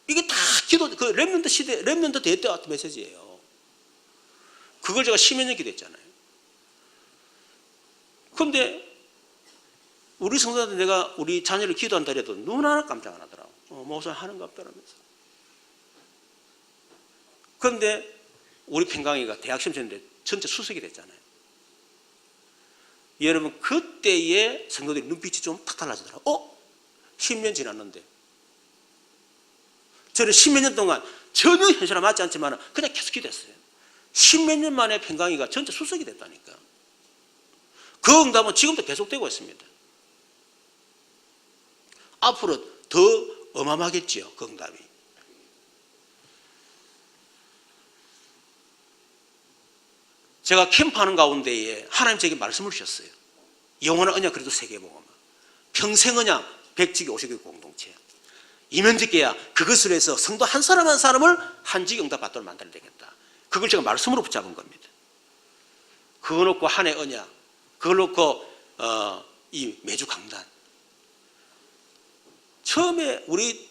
이게 다 기도, 그 렘넌트 시대, 렘넌트 대회 때 왔던 메시지예요. 그걸 제가 10여 년 기도했잖아요. 그런데 우리 성도한테 내가 우리 자녀를 기도한다 해도 눈 하나 깜짝 안 하더라고. 목사 하는 거 없다라면서. 그런데 우리 평강이가 대학 시험 쳤는데 전체 수석이 됐잖아요. 여러분, 그때의 성도들의 눈빛이 좀 탁 달라지더라고요. 10년 지났는데. 저는 10몇 년 동안 전혀 현실에 맞지 않지만 그냥 계속 기도했어요. 10몇 년 만에 평강이가 전체 수석이 됐다니까. 그 응답은 지금도 계속되고 있습니다. 앞으로 더 어마어마하겠지요, 그 응답이. 제가 캠프하는 가운데에 하나님 제게 말씀을 주셨어요. 영원한 언약 그래도 세계복음, 평생 언약 100지기 50개 공동체, 이면직계야 그것을 해서 성도 한 사람 한 사람을 한지기 응답 받도록 만들어야 되겠다. 그걸 제가 말씀으로 붙잡은 겁니다. 그거 놓고 한 해 언약, 그걸 놓고 이 매주 강단. 처음에 우리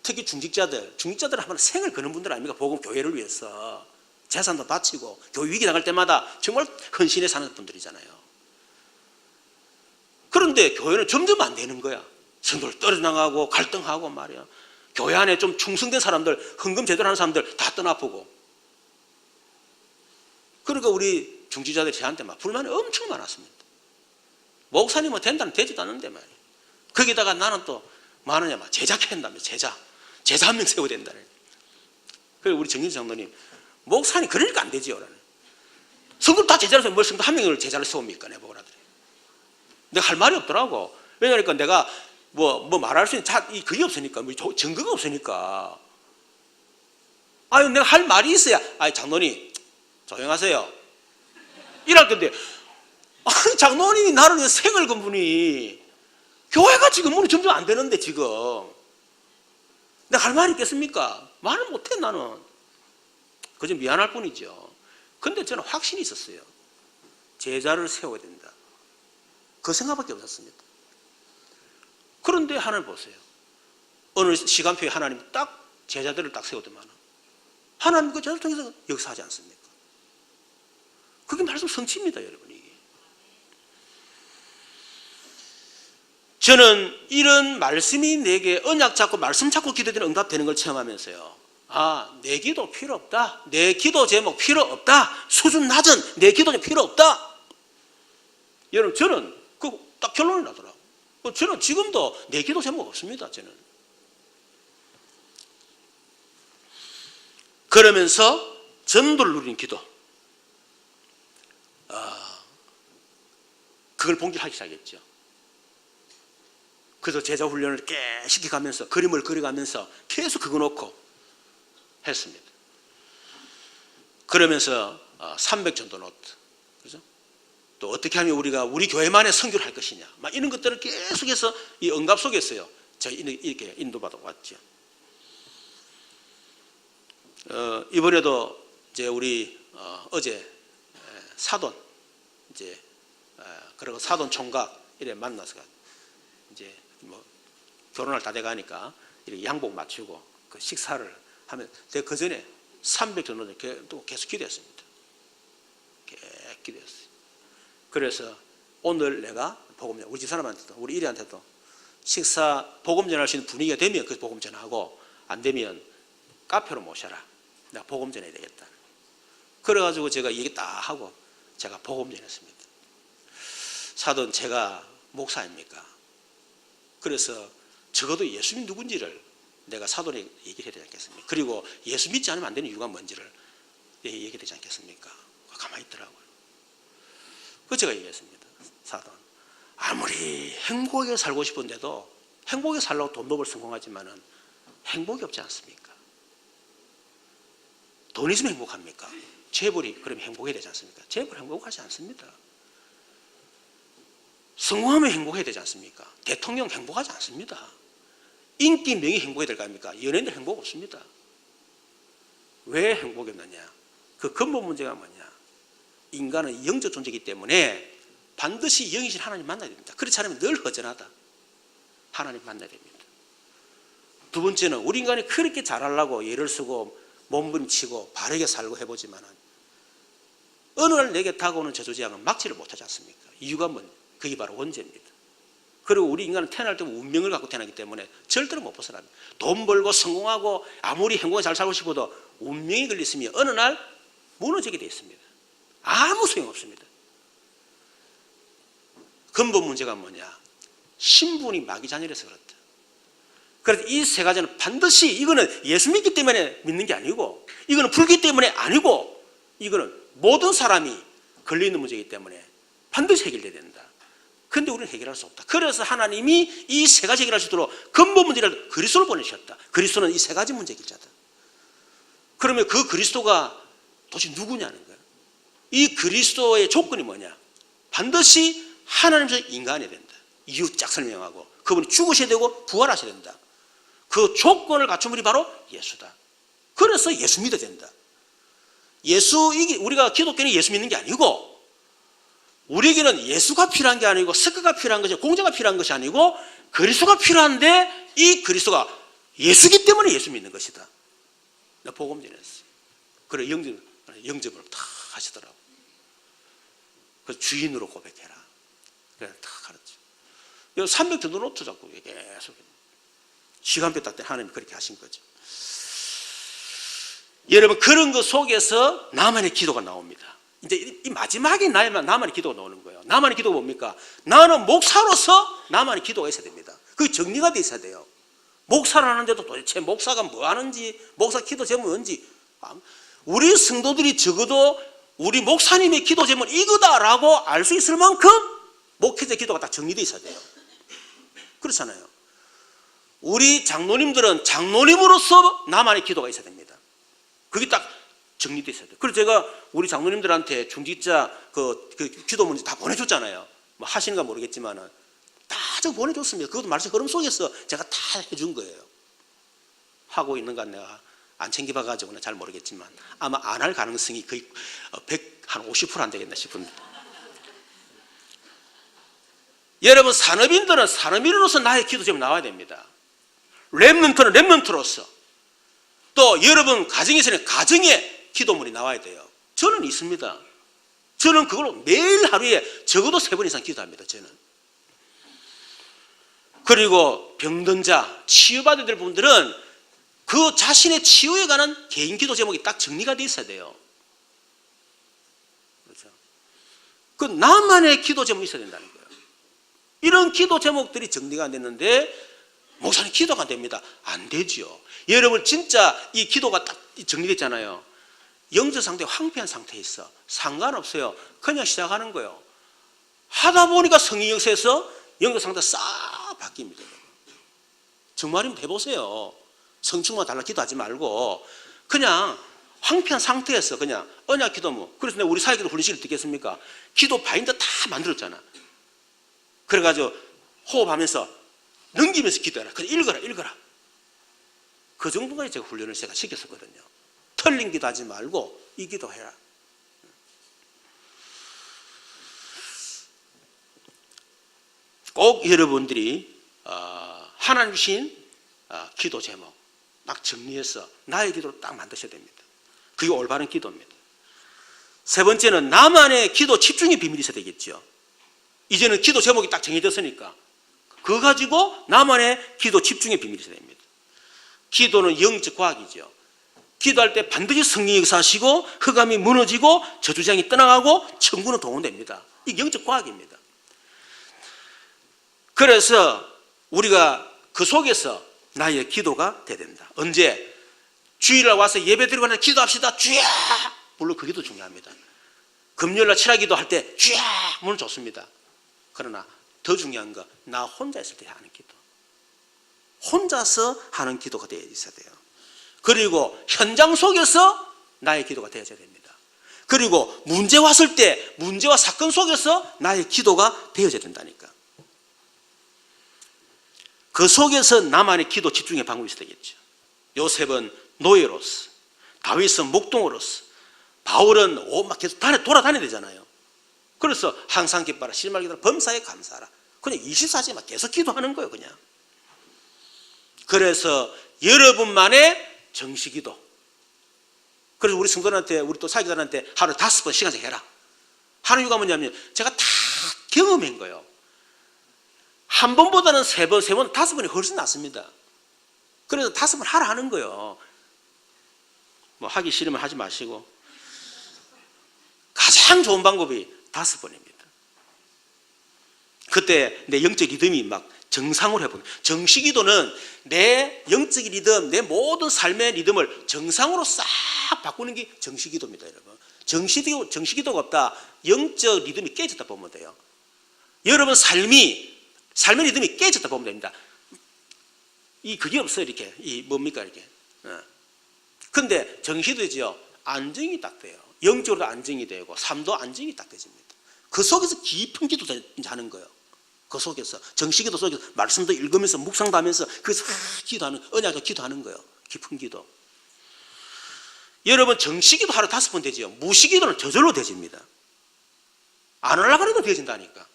특히 중직자들 하면 생을 거는 분들 아닙니까? 복음 교회를 위해서 재산도 바치고 교회 위기 당할 때마다 정말 헌신해 사는 분들이잖아요. 그런데 교회는 점점 안 되는 거야. 성도를 떨어져나가고 갈등하고 말이야. 교회 안에 좀 충성된 사람들, 헌금 제대로 하는 사람들 다 떠나보고. 그러니까 우리 중지자들이 저한테 막 불만이 엄청 많았습니다. 목사님은 된다는 되지도 않는데 말이야. 거기다가 나는 또 많으냐 막 제자케 한다며. 제자 한 명 세워야 된다네. 그리고 우리 정진 장로님, 목사님 그러니까 안 되지요. 성도를 다 제자로 세우면 뭘 성도 한 명을 제자를 세웁니까? 내가 보라더래. 내가 할 말이 없더라고. 왜냐니까 내가 뭐 말할 수 있는 그게 없으니까, 증거가 없으니까. 아유, 내가 할 말이 있어야, 아이, 장로님, 조용하세요. 이럴 건데, 아니, 장로님이 나를 생을 건 분이, 교회가 지금 문이 점점 안 되는데, 지금. 내가 할 말이 있겠습니까? 말을 못해, 나는. 그저 미안할 뿐이죠. 근데 저는 확신이 있었어요. 제자를 세워야 된다. 그 생각밖에 없었습니다. 그런데 하나님 보세요. 어느 시간표에 하나님 딱 제자들을 딱 세우더만 하나님 그 제자를 통해서 역사하지 않습니까? 그게 말씀 성취입니다, 여러분. 이게. 저는 이런 말씀이 내게 언약 잡고 말씀 잡고 기도되는 응답되는 걸 체험하면서요. 아, 내 기도 필요 없다. 내 기도 제목 필요 없다. 수준 낮은 내 기도 제목 필요 없다. 여러분, 저는 그 딱 결론이 나더라고요. 저는 지금도 내 기도 제목 없습니다. 저는. 그러면서 전도를 누리는 기도. 그걸 본격하기 시작했죠. 그래서 제자 훈련을 계속 시켜가면서 그림을 그려가면서 계속 그거 놓고 했습니다. 그러면서 300전도 노트, 그죠? 또 어떻게 하면 우리가 우리 교회만의 선교를 할 것이냐, 막 이런 것들을 계속해서 이 응답 속에서요, 제가 이렇게 인도받아 왔죠. 이번에도 이제 우리 어제 사돈 이제 그리고 사돈 총각 이래 만나서 이제 뭐 결혼할 다 돼가니까 이렇게 양복 맞추고 그 식사를 하면 제가 그 전에 300 정도 또 계속 기도했습니다. 계속 기도했어요. 그래서 오늘 내가 복음 우리 집사람한테도 우리 이리한테도 식사 복음 전할 수 있는 분위기가 되면 그 복음 전하고 안 되면 카페로 모셔라. 내가 복음 전해야 되겠다. 그래가지고 제가 얘기 딱 하고 제가 복음 전했습니다. 사돈 제가 목사입니까? 그래서 적어도 예수님 누군지를 내가 사돈에 얘기를 해야 되지 않겠습니까? 그리고 예수 믿지 않으면 안 되는 이유가 뭔지를 얘기해야 되지 않겠습니까? 가만히 있더라고요. 그 제가 얘기했습니다. 사돈 아무리 행복하게 살고 싶은데도 행복하게 살려고 돈 벌 성공하지만은 행복이 없지 않습니까? 돈 있으면 행복합니까? 재벌이 그러면 행복해야 되지 않습니까? 재벌 행복하지 않습니다. 성공하면 행복해야 되지 않습니까? 대통령 행복하지 않습니다. 인기, 명예 행복해야 될 거 아닙니까? 연예인들 행복 없습니다. 왜 행복이 없느냐? 그 근본 문제가 뭐냐? 인간은 영적 존재이기 때문에 반드시 영이신 하나님 만나야 됩니다. 그렇지 않으면 늘 허전하다. 하나님 만나야 됩니다. 두 번째는 우리 인간이 그렇게 잘하려고 예를 쓰고 몸부림치고 바르게 살고 해보지만 어느 날 내게 다가오는 저주재앙은 막지를 못하지 않습니까? 이유가 뭐냐? 그게 바로 원죄입니다. 그리고 우리 인간은 태어날 때 운명을 갖고 태어나기 때문에 절대로 못 벗어납니다. 돈 벌고 성공하고 아무리 행복하게 잘 살고 싶어도 운명이 걸렸으면 어느 날 무너지게 되어 있습니다. 아무 소용없습니다. 근본 문제가 뭐냐? 신분이 마귀자녀라서 그렇다. 그래서 이 세 가지는 반드시 이거는 예수 믿기 때문에 믿는 게 아니고 이거는 불기 때문에 아니고 이거는 모든 사람이 걸려있는 문제이기 때문에 반드시 해결돼야 된다. 그런데 우리는 해결할 수 없다. 그래서 하나님이 이 세 가지 해결할 수 있도록 근본 문제를 그리스도를 보내셨다. 그리스도는 이 세 가지 문제 해결자다. 그러면 그 그리스도가 도대체 누구냐는 거예요. 이 그리스도의 조건이 뭐냐? 반드시 하나님께서 인간이 된다. 이유 쫙 설명하고 그분이 죽으셔야 되고 부활하셔야 된다. 그 조건을 갖춘 분이 바로 예수다. 그래서 예수 믿어야 된다. 우리가 기독교는 예수 믿는 게 아니고 우리에게는 예수가 필요한 게 아니고 석가가 필요한 것이 공자가 필요한 것이 아니고 그리스도가 필요한데 이 그리스도가 예수기 때문에 예수 믿는 것이다. 나 복음 전했어. 그래 영접을 다 하시더라고. 그 주인으로 고백해라. 그래 다 가르쳐. 300 정도 놓쳐 잡고 계속 시간표 딱 때 하나님이 그렇게 하신 거죠. 여러분 그런 것 속에서 나만의 기도가 나옵니다. 이제 이 마지막에 나만의 기도가 나오는 거예요. 나만의 기도가 뭡니까? 나는 목사로서 나만의 기도가 있어야 됩니다. 그게 정리가 돼 있어야 돼요. 목사를 하는데도 도대체 목사가 뭐 하는지, 목사 기도 제목이 뭔지, 우리 성도들이 적어도 우리 목사님의 기도 제목은 이거다라고 알 수 있을 만큼 목회자의 기도가 딱 정리되어 있어야 돼요. 그렇잖아요. 우리 장로님들은 장로님으로서 나만의 기도가 있어야 됩니다. 그게 딱 정리되어 있어야 돼요. 그래서 제가 우리 장로님들한테 중직자 그 기도 문제 다 보내줬잖아요. 뭐 하시는가 모르겠지만은 다 저 보내줬습니다. 그것도 말씀 흐름 속에서 제가 다 해준 거예요. 하고 있는가 내가 안 챙겨봐가지고는 잘 모르겠지만 아마 안 할 가능성이 거의 50% 안 되겠나 싶은데. 여러분 산업인들은 산업인으로서 나의 기도 제목 나와야 됩니다. 렘넌트는 렘넌트로서 또 여러분 가정에서는 가정의 기도문이 나와야 돼요. 저는 있습니다. 저는 그걸로 매일 하루에 적어도 3번 이상 기도합니다. 저는. 그리고 병든 자, 치유받아야 될 분들은 그 자신의 치유에 관한 개인 기도 제목이 딱 정리가 돼 있어야 돼요. 그렇죠? 그 나만의 기도 제목이 있어야 된다는 거예요. 이런 기도 제목들이 정리가 안 됐는데 목사님 기도가 안 됩니다. 안 되죠. 여러분 진짜 이 기도가 딱 정리됐잖아요. 영적 상태가 황폐한 상태에 있어. 상관없어요. 그냥 시작하는 거예요. 하다 보니까 성령 역사에서 영적 상태가 싹 바뀝니다. 정말이면 해보세요. 성충만 달라 기도하지 말고 그냥 황폐한 상태에서 그냥 언약 기도문. 그래서 내가 우리 사회기도 훈련식을 듣겠습니까? 기도 바인더 다 만들었잖아. 그래가지고 호흡하면서 넘기면서 기도해라. 그래 읽어라. 그 정도까지 제가 훈련을 제가 시켰었거든요. 틀린 기도하지 말고 이 기도해라. 꼭 여러분들이 하나님 주신 기도 제목 딱 정리해서 나의 기도로 딱 만드셔야 됩니다. 그게 올바른 기도입니다. 세 번째는 나만의 기도 집중의 비밀이 있어야 되겠죠. 이제는 기도 제목이 딱 정해졌으니까 그거 가지고 나만의 기도 집중의 비밀이 있어야 됩니다. 기도는 영적 과학이죠. 기도할 때 반드시 성령이 역사하시고 흑암이 무너지고 저주장이 떠나가고 천국은 동원됩니다. 이게 영적 과학입니다. 그래서 우리가 그 속에서 나의 기도가 돼야 된다. 언제? 주일날 와서 예배드리고 하는 기도합시다. 주야! 물론 그게 더 중요합니다. 금요일날 철학기도 할 때 주야! 물론 좋습니다. 그러나 더 중요한 거, 나 혼자 있을 때 하는 기도. 혼자서 하는 기도가 되어 있어야 돼요. 그리고 현장 속에서 나의 기도가 되어져야 됩니다. 그리고 문제 왔을 때 문제와 사건 속에서 나의 기도가 되어져야 된다니까. 그 속에서 나만의 기도 집중의 방법이 있어야 되겠죠. 요셉은 노예로서, 다윗은 목동으로서, 바울은 막 계속 돌아다녀야 되잖아요. 그래서 항상 기뻐라, 실말 기도라, 범사에 감사하라. 그냥 24시간 막 계속 기도하는 거예요, 그냥. 그래서 여러분만의 정시기도. 그래서 우리 성도들한테, 우리 또 사기자들한테 하루에 5번 시간씩 해라. 하는 이유가 뭐냐면 제가 다 경험한 거예요. 한 번보다는 3번, 5번이 훨씬 낫습니다. 그래서 5번 하라 하는 거예요. 뭐 하기 싫으면 하지 마시고. 가장 좋은 방법이 5번입니다. 그때 내 영적 리듬이 막 정상으로 해보는. 정시기도는 내 영적 리듬, 내 모든 삶의 리듬을 정상으로 싹 바꾸는 게 정시기도입니다, 여러분. 정시기도가 없다. 영적 리듬이 깨졌다 보면 돼요. 여러분 삶의 리듬이 깨졌다 보면 됩니다. 그게 없어요, 이렇게. 뭡니까, 이렇게. 근데 정시도지요, 안정이 딱 돼요. 영적으로도 안정이 되고, 삶도 안정이 딱 되집니다. 그 속에서 깊은 기도 하는 거예요. 그 속에서, 정시기도 속에서 말씀도 읽으면서, 묵상도 하면서, 그래서 기도하는, 언약도 기도하는 거예요. 깊은 기도. 여러분, 정시기도 하루 5번 되지요. 무시기도는 저절로 되집니다. 안 하려고 해도 되어진다니까.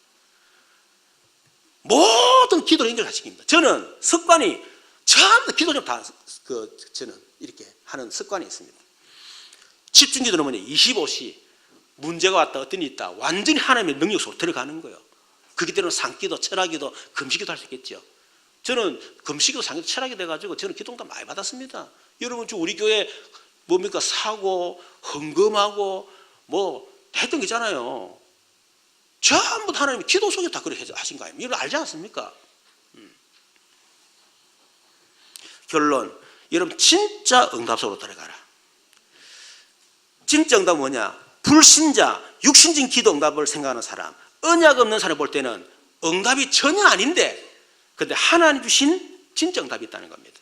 모든 기도를 연결시킵니다. 저는 습관이 처음부터 기도 좀 다, 저는 이렇게 하는 습관이 있습니다. 집중기도는 뭐냐, 25시, 문제가 왔다, 어떤 일이 있다, 완전히 하나님의 능력 속으로 들어가는 거예요. 그렇기 때문에 상기도, 철학기도, 금식기도 할 수 있겠죠. 저는 금식기도, 상기도, 철학이 돼가지고 저는 기도가 많이 받았습니다. 여러분, 우리 교회 뭡니까, 사고, 헌금하고, 뭐, 했던 게 있잖아요. 전부 하나님이 기도 속에 다 그렇게 하신 거 아닙니까? 이걸 알지 않습니까? 결론, 여러분 진짜 응답 속으로 들어가라. 진짜 응답은 뭐냐? 불신자, 육신적인 기도 응답을 생각하는 사람, 언약 없는 사람 볼 때는 응답이 전혀 아닌데, 근데 하나님 주신 진짜 응답이 있다는 겁니다.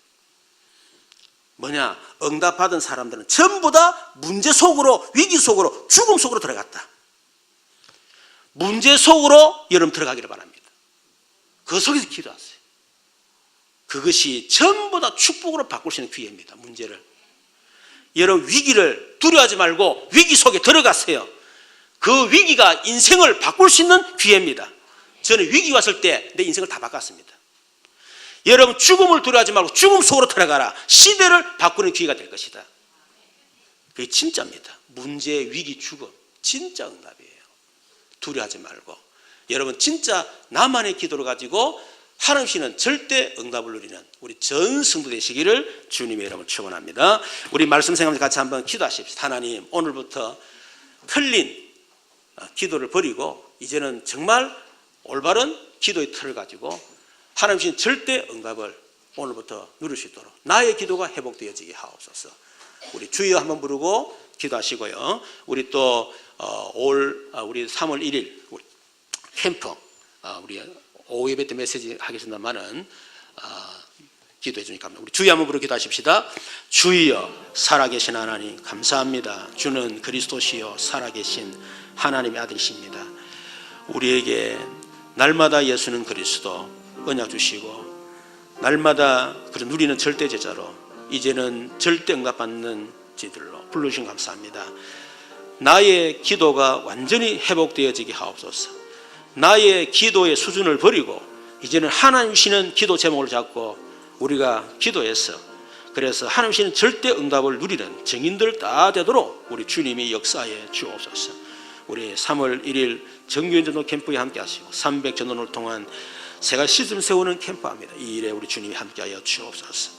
뭐냐? 응답 받은 사람들은 전부 다 문제 속으로, 위기 속으로, 죽음 속으로 들어갔다. 문제 속으로 여러분 들어가기를 바랍니다. 그 속에서 기도하세요. 그것이 전부 다 축복으로 바꿀 수 있는 기회입니다. 문제를. 여러분 위기를 두려워하지 말고 위기 속에 들어가세요. 그 위기가 인생을 바꿀 수 있는 기회입니다. 저는 위기 왔을 때 내 인생을 다 바꿨습니다. 여러분 죽음을 두려워하지 말고 죽음 속으로 들어가라. 시대를 바꾸는 기회가 될 것이다. 그게 진짜입니다. 문제, 위기, 죽음 진짜 응답이에요. 두려워하지 말고 여러분 진짜 나만의 기도를 가지고 하나님 씨는 절대 응답을 누리는 우리 전 성도 되시기를 주님의 이름으로 축원합니다. 우리 말씀 생각하면서 같이 한번 기도하십시다. 하나님, 오늘부터 틀린 기도를 버리고 이제는 정말 올바른 기도의 틀을 가지고 하나님 씨는 절대 응답을 오늘부터 누릴 수 있도록 나의 기도가 회복되어지게 하옵소서. 우리 주여 한번 부르고 기도하시고요. 우리 또 우리 3월 1일 우리 캠프 우리 오후 예배 때 메시지 하겠습니다만은 기도해 주니까 우리 주여 한번 부르고 기도하십시다. 주여 살아계신 하나님 감사합니다. 주는 그리스도시요 살아계신 하나님의 아들이십니다. 우리에게 날마다 예수는 그리스도 언약 주시고 날마다 그런 누리는 절대 제자로 이제는 절대 응답받는 지들로 불러주신 감사합니다. 나의 기도가 완전히 회복되어지게 하옵소서. 나의 기도의 수준을 버리고 이제는 하나님 주시는 기도 제목을 잡고 우리가 기도해서 그래서 하나님께서는 절대 응답을 누리는 증인들 다 되도록 우리 주님이 역사해 주옵소서. 우리 3월 1일 정교인 전도 캠프에 함께 하시고 300 전도를 통한 새가 시스템 세우는 캠프합니다. 이 일에 우리 주님이 함께하여 주옵소서.